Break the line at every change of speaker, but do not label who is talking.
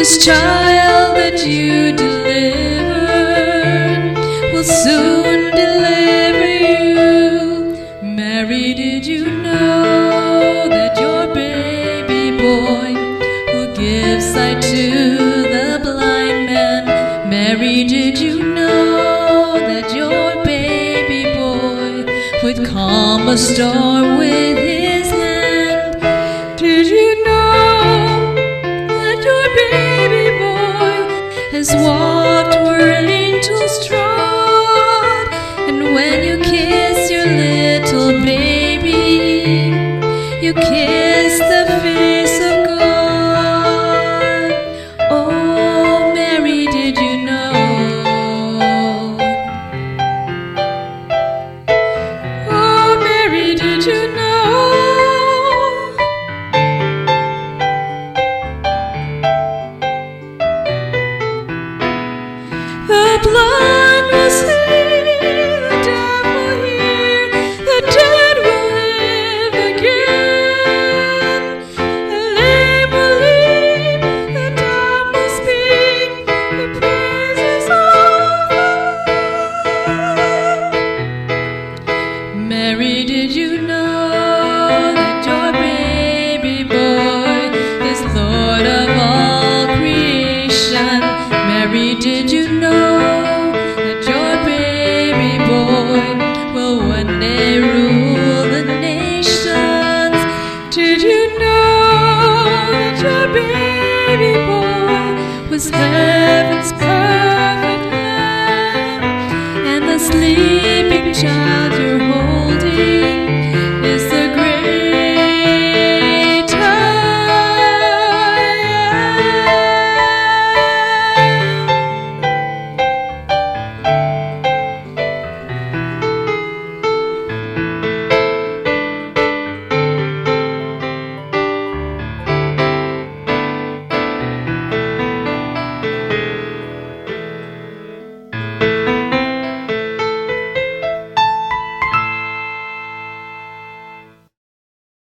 This child that you delivered will soon deliver you. Mary, did you know that your baby boy who gives sight to the blind man? Mary, did you know that your baby boy would calm a storm with his hand? Did you know that your baby boy has walked where angels trod? And when you kiss your little baby, you kiss the face of God. Oh, Mary, did you know? Oh, Mary, did you know? The blind will see, the deaf will hear, the dead will live again. The lame will leap, the dumb will speak, the praises of the Lord. Mary, did you know that your baby boy is Lord of all creation? Mary, did you know that your baby boy will one day rule the nations? Did you know that your baby boy was heaven's perfect lamb, and the sleeping child your